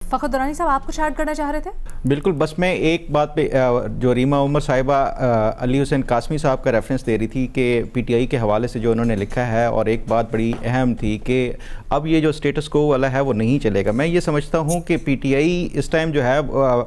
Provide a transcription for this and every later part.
फ़खर दुरानी साहब, आप कुछ ऐड करना चाह रहे थे? बिल्कुल, बस मैं एक बात पे जो रीमा उमर साहिबा अली हुसैन कासमी साहब का रेफरेंस दे रही थी कि पीटीआई के हवाले से जो उन्होंने लिखा है, और एक बात बड़ी अहम थी कि अब ये जो स्टेटस को वाला है वो नहीं चलेगा। मैं ये समझता हूँ कि पीटीआई इस टाइम जो है,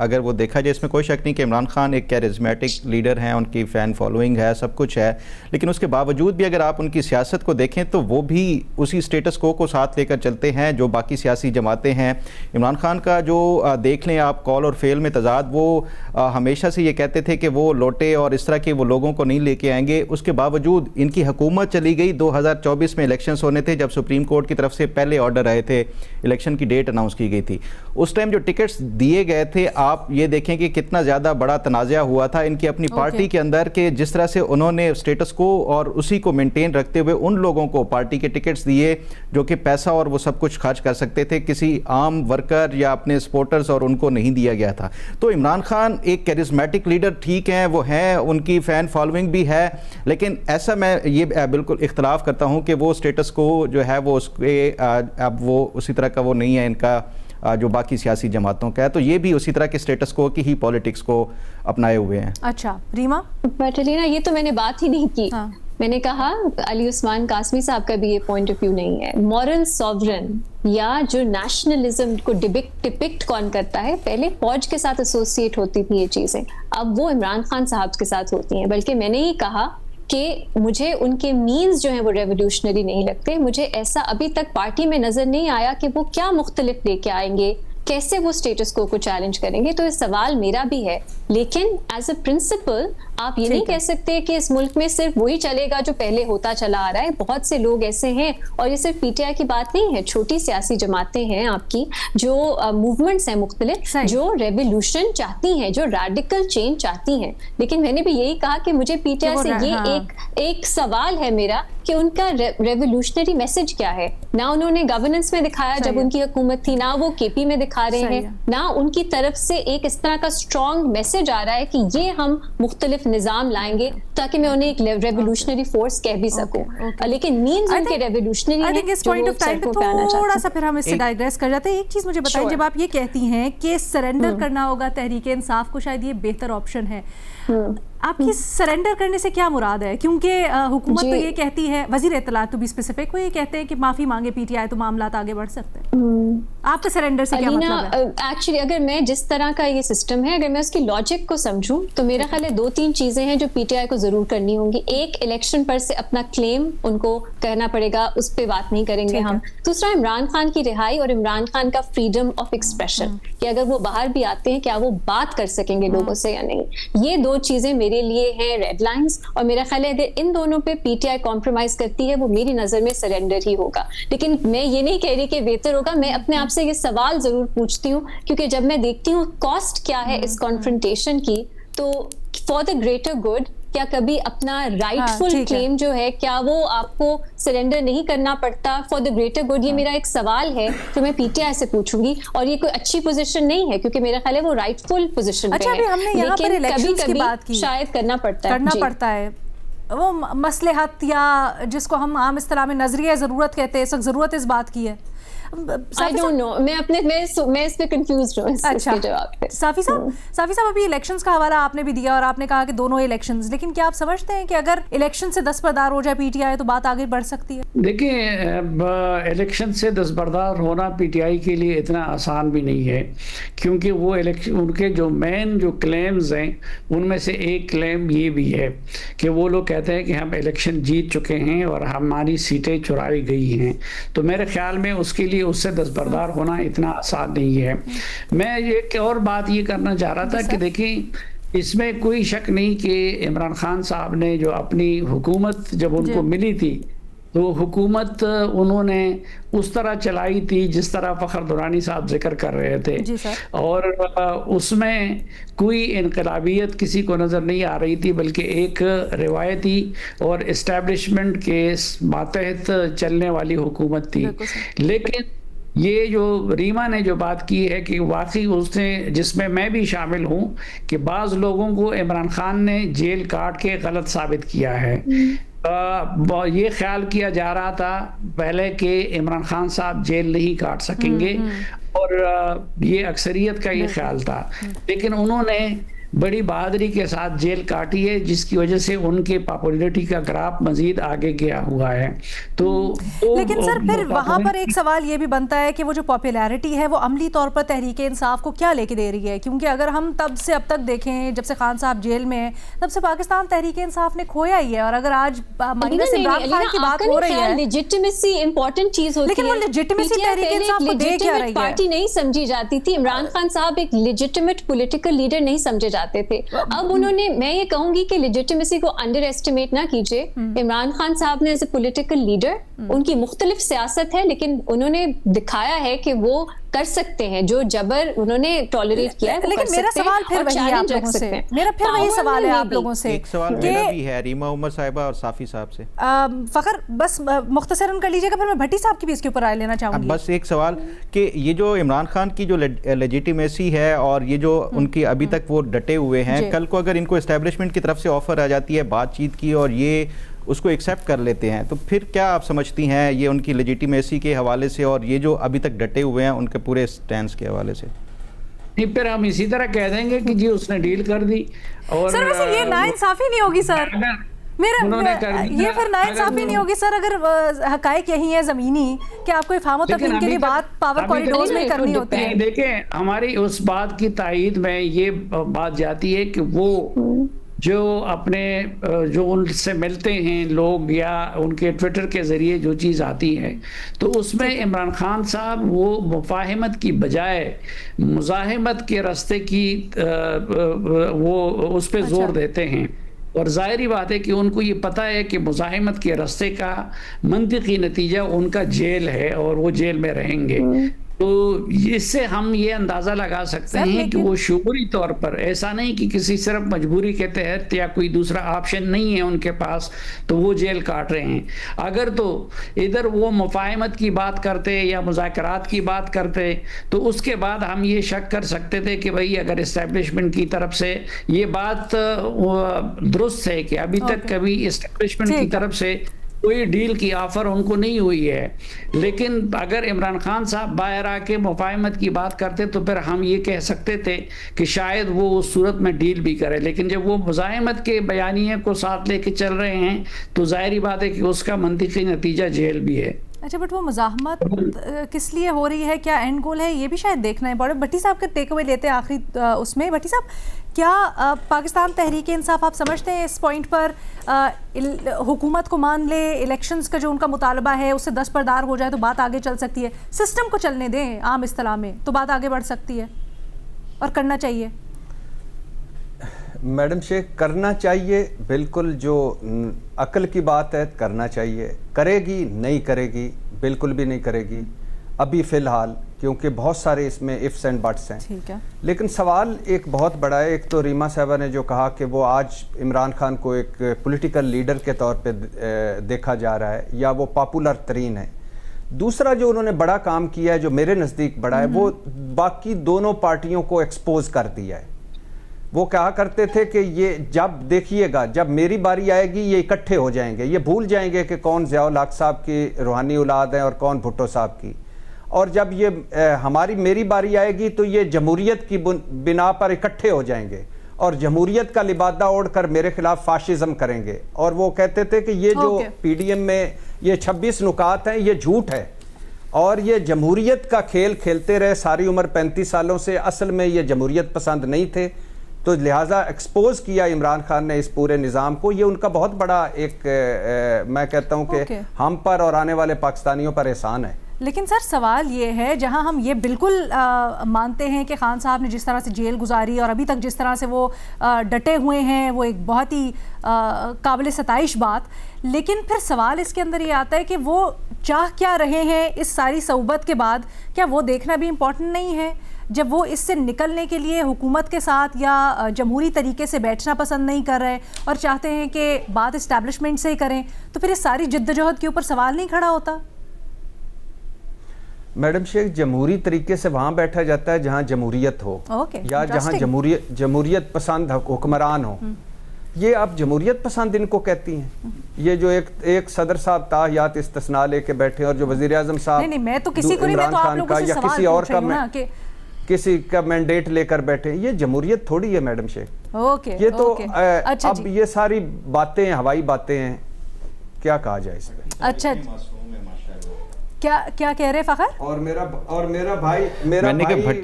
अगर वो देखा जाए, इसमें कोई शक नहीं कि इमरान खान एक कैरिज्मेटिक लीडर हैं, उनकी फ़ैन फॉलोइंग है, सब कुछ है, लेकिन उसके बावजूद भी अगर आप उनकी सियासत को देखें तो वो भी उसी स्टेटस को साथ लेकर चलते हैं जो बाकी सियासी जमातें हैं। इमरान खान का जो देख लें आप कॉल और फेल में तजाद, वो हमेशा से ये कहते थे कि वो लौटे और इस तरह के वो लोगों को नहीं लेके आएंगे। उसके बावजूद इनकी हुकूमत चली गई। 2024 में इलेक्शंस होने थे, जब सुप्रीम कोर्ट की तरफ से पहले ऑर्डर आए थे, इलेक्शन की डेट अनाउंस की गई थी। उस टाइम जो टिकट्स दिए गए थे, आप ये देखें कि कितना ज़्यादा बड़ा तनाज़ा हुआ था इनकी अपनी पार्टी के अंदर, कि जिस तरह से उन्होंने स्टेटस को और उसी को मेंटेन रखते हुए उन लोगों को पार्टी के टिकट्स दिए जो कि पैसा और वो सब कुछ खर्च कर सकते थे, किसी आम वर्कर या अपने सपोर्टर्स और उनको नहीं दिया गया था। तो इमरान खान एक कैरिज्मेटिक लीडर ठीक हैं, वो हैं, उनकी फ़ैन फॉलोइंग भी है, लेकिन ऐसा मैं ये बिल्कुल इख्तलाफ करता हूँ कि वो स्टेटस को जो है वो उसके अब वो उसी तरह का वो नहीं है इनका जो बाकी सियासी जमातों का है। तो ये भी उसी तरह के स्टेटस को की ही पॉलिटिक्स को अपनाए हुए हैं। अच्छा रीमा? बट अलीना, ये तो मैंने बात ही नहीं की। हाँ। मैंने कहा अली उस्मान कासमी साहब का भी ये पॉइंट ऑफ व्यू नहीं है। मॉरल सॉवरन या जो नेशनलिज्म को डिपिक्ट कौन करता है, पहले फौज के साथ एसोसिएट होती थी ये चीजें, अब वो इमरान खान साहब के साथ होती हैं। बल्कि मैंने ये कहा कि मुझे उनके मीन्स जो हैं वो रेवोल्यूशनरी नहीं लगते। मुझे ऐसा अभी तक पार्टी में नजर नहीं आया कि वो क्या मुख्तलिफ लेके आएंगे, कैसे वो स्टेटस को चैलेंज करेंगे। तो ये सवाल मेरा भी है, लेकिन एज अ प्रिंसिपल आप ये नहीं कह सकते कि इस मुल्क में सिर्फ वही चलेगा जो पहले होता चला आ रहा है। बहुत से लोग ऐसे हैं, और ये सिर्फ पीटीआई की बात नहीं है, छोटी सियासी जमातें हैं आपकी, जो मूवमेंट्स हैं मुख्तलिफ, जो रेवोल्यूशन चाहती हैं, जो रेडिकल चेंज चाहती हैं। लेकिन मैंने भी यही कहा कि मुझे पीटीआई से ये एक सवाल है मेरा कि उनका रेवोल्यूशनरी मैसेज क्या है। ना उन्होंने गवर्नेंस में दिखाया जब उनकी हुकूमत थी, ना वो केपी में दिखा रहे हैं, ना उनकी तरफ से एक इस तरह का स्ट्रॉन्ग मैसेज आ रहा है कि ये हम मुख्तलिफ निजाम लाएंगे ताकि मैं उन्हें एक रेवोल्यूशनरी फोर्स कह भी सकूं। लेकिन मीन्स उनके रेवोल्यूशनरी हैं। आई थिंक इस पॉइंट ऑफ टाइम पे थोड़ा सा फिर हम इससे डाइग्रेस कर जाते हैं। एक चीज मुझे बताइए, जब आप ये कहती हैं कि सरेंडर करना होगा तहरीक इंसाफ को, शायद ये बेहतर ऑप्शन है, आपकी सरेंडर करने से क्या मुराद है? क्योंकि हुकूमत तो ये कहती है, वजीर इत्तलात टू बी स्पेसिफिक, वो ये कहते हैं कि माफी मांगे पीटीआई तो मामला आगे बढ़ सकते हैं। आपका सरेंडर से क्या मतलब है? एक्चुअली अगर मैं जिस तरह का ये सिस्टम है, अगर मैं उसकी लॉजिक को समझूं तो मेरा ख्याल है 2-3 चीजें हैं जो पीटीआई को जरूर करनी होंगी। एक, इलेक्शन पर से अपना क्लेम उनको कहना पड़ेगा, उस पर बात नहीं करेंगे हम। दूसरा, इमरान खान की रिहाई और इमरान खान का फ्रीडम ऑफ एक्सप्रेशन, कि अगर वो बाहर भी आते हैं क्या वो बात कर सकेंगे लोगों से या नहीं। ये 2 चीजें मेरे लिए हैं रेड लाइंस, और मेरा ख्याल है अगर इन दोनों पे पीटीआई कॉम्प्रोमाइज करती है, वो मेरी नजर में सरेंडर ही होगा। लेकिन मैं ये नहीं कह रही कि बेहतर होगा। मैं अपने आप से ये सवाल जरूर पूछती हूँ, क्योंकि जब मैं देखती हूँ कॉस्ट क्या है इस कॉन्फ्रंटेशन की, तो फॉर द ग्रेटर गुड क्या कभी अपना राइटफुल क्लेम जो है, क्या वो आपको सरेंडर नहीं करना पड़ता फॉर द ग्रेटर गुड? ये मेरा एक सवाल है जो मैं पीटीआई से पूछूंगी, और ये कोई अच्छी पोजीशन नहीं है, क्योंकि मेरा ख्याल है वो राइटफुल पोजीशन पे है। हमने यहाँ पर इलेक्शंस की बात की, शायद करना पड़ता है वो मसलहत, या जिसको हम आम इस्तिलाह में नजरिया ज़रूरत कहते हैं, ज़रूरत इस बात की है। I don't know, मैं इस पे कंफ्यूज हूँ। अच्छा, साफी साहब अभी इलेक्शंस का हवाला आपने भी दिया और आपने कहा कि दोनों इलेक्शंस, लेकिन क्या आप समझते हैं कि अगर इलेक्शन से दस्तबरदार हो जाए पीटीआई तो बात आगे बढ़ सकती है? देखिए, इलेक्शन से दस्तबरदार होना पीटीआई के लिए इतना आसान भी नहीं है, क्योंकि वो इलेक्शन, उनके जो मेन जो क्लेम्स हैं उनमें से एक क्लेम ये भी है कि वो लोग कहते हैं कि हम इलेक्शन जीत चुके हैं और हमारी सीटें चुराई गई हैं। तो मेरे ख्याल में उसके लिए उससे दस्तबरदार होना इतना आसान नहीं है। मैं एक और बात ये करना चाह रहा था कि देखिए, इसमें कोई शक नहीं कि इमरान खान साहब ने जो अपनी हुकूमत जब उनको मिली थी, तो हुकूमत उन्होंने उस तरह चलाई थी जिस तरह फ़खर दुरानी साहब जिक्र कर रहे थे, और उसमें कोई इनकलाबियत किसी को नज़र नहीं आ रही थी, बल्कि एक रिवायती और इस्टेब्लिशमेंट के मातहत चलने वाली हुकूमत थी। लेकिन ये जो रीमा ने जो बात की है कि वाकई उसने, जिसमें मैं भी शामिल हूँ, कि बाज़ लोगों को इमरान खान ने जेल काट के गलत साबित किया है। ये ख्याल किया जा रहा था पहले कि इमरान खान साहब जेल नहीं काट सकेंगे, और ये अक्सरियत का ये ख्याल था, लेकिन उन्होंने बड़ी बहादुरी के साथ जेल काटी है, जिसकी वजह से उनके पॉपुलैरिटी का ग्राफ मजीद आगे गया हुआ है। तो लेकिन सर फिर वहां पर एक सवाल ये भी बनता है कि वो जो पॉपुलैरिटी है वो अमली तौर पर तहरीक इंसाफ को क्या लेके दे रही है, क्योंकि अगर हम तब से अब तक देखें, जब से खान साहब जेल में है, तब से पाकिस्तान तहरीक इंसाफ ने खोया ही है। और अगर आज माइनस इमरान खान की बात हो रही है, लेजिटिमेसी इंपॉर्टेंट चीज होती है, लेकिन वो लेजिटिमेसी तहरीक इंसाफ को दे क्या रही है? पार्टी नहीं समझी जाती थी, इमरान खान साहब एक लेजिटिमेट पॉलिटिकल लीडर नहीं समझे जाते थे। अब उन्होंने, मैं ये कहूंगी कि लेजिटिमेसी को अंडर एस्टिमेट ना कीजिए। इमरान खान साहब ने एज ए पॉलिटिकल लीडर, उनकी मुख्तलिफ सियासत है, लेकिन उन्होंने दिखाया है कि वो कर सकते हैं जो जबर उन्होंने टॉलरेट किया है। लेकिन मेरा सवाल फिर वही है आप लोगों से, मेरा फिर वही सवाल है आप लोगों से। एक सवाल मेरा भी है रीमा उमर साहिबा और साफी साहब से। फखर बस मुख्तसरन कर लीजिएगा, फिर मैं भट्टी साहब की भी इसके ऊपर राय लेना चाहूंगी। बस एक सवाल कि ये जो इमरान खान की जो लेजिटिमेसी है और ये जो उनकी अभी तक वो डटे हुए हैं, कल को अगर इनको एस्टेब्लिशमेंट की तरफ से ऑफर आ जाती है बातचीत की और ये उसको एक्सेप्ट कर लेते हैं, तो फिर क्या आप समझती हैं ये उनकी लेजिटिमेसी के हवाले से और ये जो अभी तक डटे हुए हैं उनके पूरे स्टैंड के हवाले से? नहीं, फिर हम इसी तरह कह देंगे कि जी उसने डील कर दी। और सर वैसे ये नाइंसाफी नहीं होगी सर, ये फिर नाइंसाफी नहीं होगी सर, अगर हकायक यही है ज़मीनी कि आपको इफ़हाम तफहीम के लिए बात पावर कॉरिडोर्स में करनी होती है। देखें, हमारी उस बात की तायीद में ये बात जाती है कि वो जो अपने जो उनसे मिलते हैं लोग या उनके ट्विटर के ज़रिए जो चीज़ आती है, तो उसमें इमरान खान साहब वो मुफाहमत की बजाय मुज़ाहमत के रास्ते की वो उस पर जोर देते हैं। और ज़ाहिरी बात है कि उनको ये पता है कि मुज़ाहमत के रास्ते का मंतिकी नतीजा उनका जेल है और वो जेल में रहेंगे। तो इससे हम ये अंदाज़ा लगा सकते हैं कि वो शूरी तौर पर, ऐसा नहीं कि किसी सिर्फ मजबूरी के तहत या कोई दूसरा ऑप्शन नहीं है उनके पास तो वो जेल काट रहे हैं। अगर तो इधर वो मुफाहमत की बात करते या मुज़ाकरात की बात करते तो उसके बाद हम ये शक कर सकते थे कि भाई अगर इस्टेब्लिशमेंट की तरफ से ये बात दुरुस्त है कि अभी तक कभी इस्टेब्लिशमेंट की तरफ से कोई डील की ऑफर उनको नहीं हुई है, लेकिन अगर इमरान खान साहब बाहर आके मुफाहमत की बात करते तो फिर हम ये कह सकते थे कि शायद वो उस सूरत में डील भी करे। लेकिन जब वो मुज़ाहमत के बयानिए को साथ लेके चल रहे हैं तो जाहिर बात है कि उसका मंतिकी नतीजा जेल भी है। अच्छा, बट वो मुज़ाहमत किस लिए हो रही है, क्या एंड गोल है, ये भी शायद देखना है। बड़े भट्टी साहब का टेक अवे लेते हैं आखिरी उसमें। भट्टी साहब, क्या पाकिस्तान तहरीक इंसाफ आप समझते हैं इस पॉइंट पर हुकूमत को मान ले, इलेक्शंस का जो उनका मुतालबा है उससे दस्तबरदार हो जाए तो बात आगे चल सकती है, सिस्टम को चलने दें आम इस्तिलाह में तो बात आगे बढ़ सकती है और करना चाहिए? मैडम शेख, करना चाहिए, बिल्कुल जो अक्ल की बात है करना चाहिए। करेगी नहीं करेगी, बिल्कुल भी नहीं करेगी अभी फ़िलहाल, क्योंकि बहुत सारे इसमें इफ्स एंड बट्स हैं। ठीक है, लेकिन सवाल एक बहुत बड़ा है। एक तो रीमा साहबा ने जो कहा कि वो आज इमरान खान को एक पॉलिटिकल लीडर के तौर पे देखा जा रहा है या वो पॉपुलर तरीन है। दूसरा जो उन्होंने बड़ा काम किया है, जो मेरे नज़दीक बड़ा है, वो बाकी दोनों पार्टियों को एक्सपोज कर दिया है। वो कहा करते थे कि ये जब देखिएगा, जब मेरी बारी आएगी ये इकट्ठे हो जाएंगे, ये भूल जाएंगे कि कौन ज़ियाउल हक साहब की रूहानी औलाद है और कौन भुट्टो साहब की, और जब ये मेरी बारी आएगी तो ये जमहूरियत की बिना पर इकट्ठे हो जाएंगे और जमहूरियत का लिबादा ओढ़कर मेरे खिलाफ फाशिज्म करेंगे। और वो कहते थे कि ये जो पीडीएम में ये 26 नुकात हैं ये झूठ है और ये जमहूरियत का खेल खेलते रहे सारी उम्र 35 सालों से, असल में ये जमहूरियत पसंद नहीं थे। तो लिहाजा एक्सपोज किया इमरान खान ने इस पूरे निज़ाम को। ये उनका बहुत बड़ा एक मैं कहता हूँ कि हम पर और आने वाले पाकिस्तानियों पर एहसान है। लेकिन सर सवाल ये है, जहां हम ये बिल्कुल मानते हैं कि खान साहब ने जिस तरह से जेल गुजारी और अभी तक जिस तरह से वो डटे हुए हैं वो एक बहुत ही काबिल सताइश बात, लेकिन फिर सवाल इसके अंदर ये आता है कि वो चाह क्या रहे हैं इस सारी सऊबत के बाद, क्या वो देखना भी इम्पोर्टेंट नहीं है? जब वो इससे निकलने के लिए हुकूमत के साथ या जमहूरी तरीके से बैठना पसंद नहीं कर रहे और चाहते हैं कि बात इस्टेब्लिशमेंट से ही करें, तो फिर इस सारी जद्दोजहद के ऊपर सवाल नहीं खड़ा होता? मैडम शेख, जमहूरी तरीके से वहाँ बैठा जाता है जहाँ जमहूरियत हो या जहाँ जमहूरियत पसंद हुक्मरान हो। ये आप जमहूरियत पसंद इनको कहती हैं? ये जो एक सदर साहब ताहियात इस्तिस्ना लेके बैठे और जो वज़ीर आज़म साहब नहीं मैं तो किसी को नहीं, मैं तो आप लोगों से सवाल पूछ रही हूं ना कि किसी का मैंडेट लेकर बैठे, ये जमहूरियत थोड़ी है मैडम शेख। ओके, ये तो अच्छा अब ये सारी बातें हवाई बातें हैं, क्या कहा जाए इस पे? अच्छा क्या कह रहे फखर? और मेरा भाई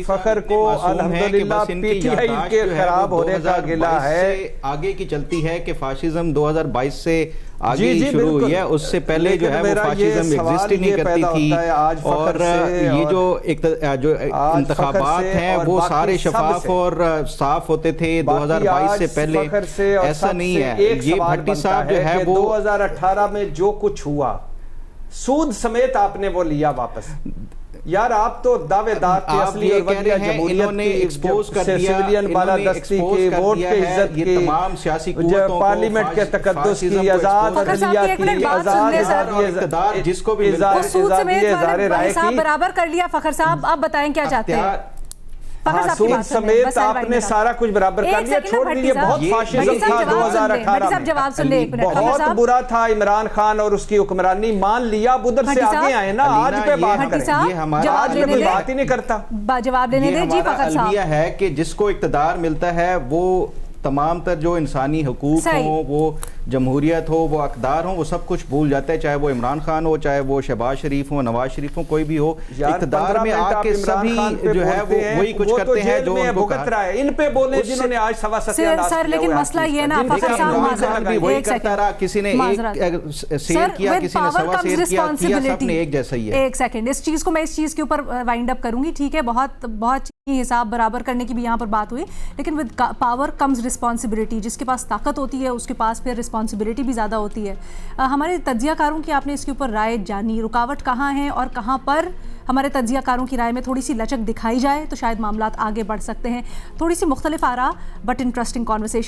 फखर को अल्हम्दुलिल्लाह पीटीआई के खराब होने का गिला है। आगे की चलती है कि फाशिज्म 2022 से आगे शुरू हुई है, उससे पहले जो है वो फाशिज्म एग्जिस्ट ही नहीं करती थी। और ये जो इंतखाबात हैं वो सारे शफाफ और साफ होते थे 2022 से पहले, ऐसा नहीं है। ये भट्टी साहब जो है वो 2018 में जो कुछ हुआ सूद समेत आपने वो लिया वापस। यार आप तो दावेदार थे, असली और वजह जमहूरियत की एक्सपोज कर दिया, सिविलियन बालादस्ती की, वोट के इज्जत की, तमाम सियासी कुव्वतों पार्लियामेंट के तकद्दुस की, आजाद इक़्तिदार जिसको भी बराबर कर लिया। फखर साहब आप बताएं क्या चाहते हैं? सूद समेत आपने सारा कुछ बराबर कर लिया। छोड़ दीजिए, बहुत फाशिज्म था 2018 में, बहुत बुरा था इमरान खान और उसकी हुक्मरानी, मान लिया। अब उधर से आगे आए ना, आज पे बात करें। आज पे कोई बात ही नहीं करता। जवाब देने दे जी फखर साहब। अलमिया है कि जिसको इक़्तिदार मिलता है वो तमाम तर जो इंसानी हुकूक हो, वो जमहूरियत हो, वो अक़दार हो, वो सब कुछ भूल जाता है। चाहे वो इमरान खान हो, चाहे वो शहबाज शरीफ हो, नवाज शरीफ हो, कोई भी हो, इक़्तिदार में आके सभी जो है वो वही कुछ करते हैं जो उनको भुगत रहा है। इन पे बोले जिन्होंने आज सवा सत्यानाश सर, लेकिन मसला ये ना फखर साहब वही करता रहा, किसी ने एक शेयर किया, किसी ने सवा शेयर किया, सबने एक जैसा ही है। एक सेकंड, इस चीज को मैं इस चीज के ऊपर वाइंड अप करूंगी, ठीक है? बहुत हिसाब बराबर करने की भी यहाँ पर बात हुई, लेकिन विद पावर कम्स रिस्पॉन्सिबिलिटी। जिसके पास ताकत होती है उसके पास फिर रिस्पॉन्सिबिलिटी भी ज़्यादा होती है। हमारे तज्जियाकारों की आपने इसके ऊपर राय जानी, रुकावट कहाँ है और कहाँ पर हमारे तज्जियाकारों की राय में थोड़ी सी लचक दिखाई जाए तो शायद मामलात आगे बढ़ सकते हैं। थोड़ी सी मुख्तलिफ आरा बट इंटरेस्टिंग कॉन्वर्सेशन।